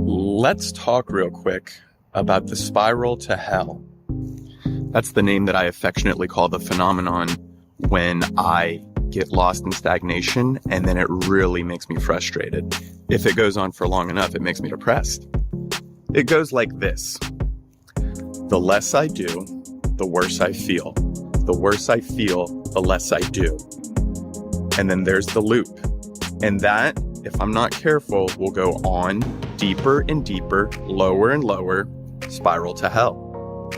Let's talk real quick about the spiral to hell. That's the name that I affectionately call the phenomenon when I get lost in stagnation and then it really makes me frustrated. If it goes on for long enough, it makes me depressed. It goes like this. The less I do, the worse I feel. The worse I feel, the less I do. And then there's the loop. And that, if I'm not careful, will go on deeper and deeper, lower and lower, spiral to hell.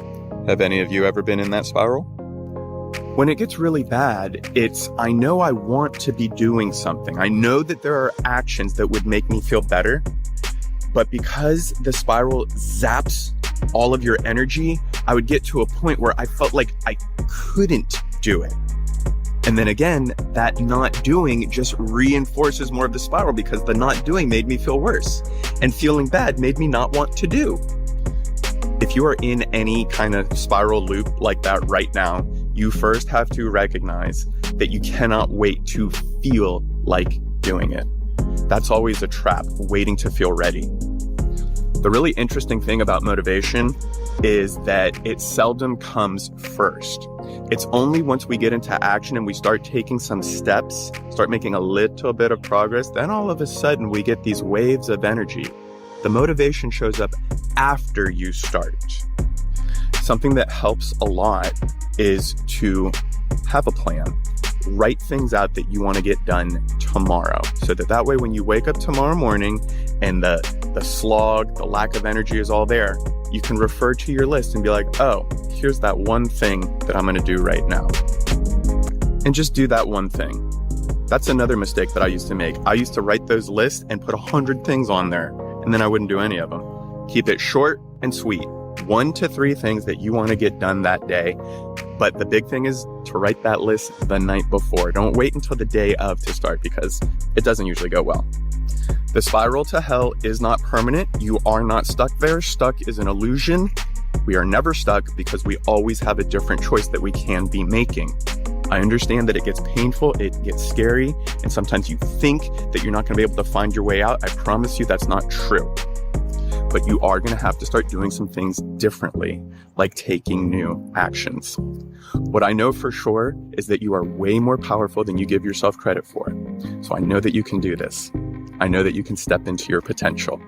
Have any of you ever been in that spiral? When it gets really bad, I know I want to be doing something. I know that there are actions that would make me feel better, but because the spiral zaps all of your energy, I would get to a point where I felt like I couldn't do it. And then again, that not doing just reinforces more of the spiral because the not doing made me feel worse. And feeling bad made me not want to do. If you are in any kind of spiral loop like that right now, you first have to recognize that you cannot wait to feel like doing it. That's always a trap, waiting to feel ready. The really interesting thing about motivation is that it seldom comes first. It's only once we get into action and we start taking some steps, start making a little bit of progress, then all of a sudden we get these waves of energy. The motivation shows up after you start. Something that helps a lot is to have a plan. Write things out that you want to get done tomorrow, so that way when you wake up tomorrow morning and the slog, the lack of energy is all there, you can refer to your list and be like, oh, here's that one thing that I'm going to do right now. And just do that one thing. That's another mistake that I used to make. I used to write those lists and put 100 things on there, and then I wouldn't do any of them. Keep it short and sweet. 1 to 3 things that you want to get done that day. But the big thing is to write that list the night before. Don't wait until the day of to start because it doesn't usually go well. The spiral to hell is not permanent. You are not stuck there. Stuck is an illusion. We are never stuck because we always have a different choice that we can be making. I understand that it gets painful, it gets scary, and sometimes you think that you're not going to be able to find your way out. I promise you that's not true. But you are going to have to start doing some things differently, like taking new actions. What I know for sure is that you are way more powerful than you give yourself credit for. So I know that you can do this. I know that you can step into your potential.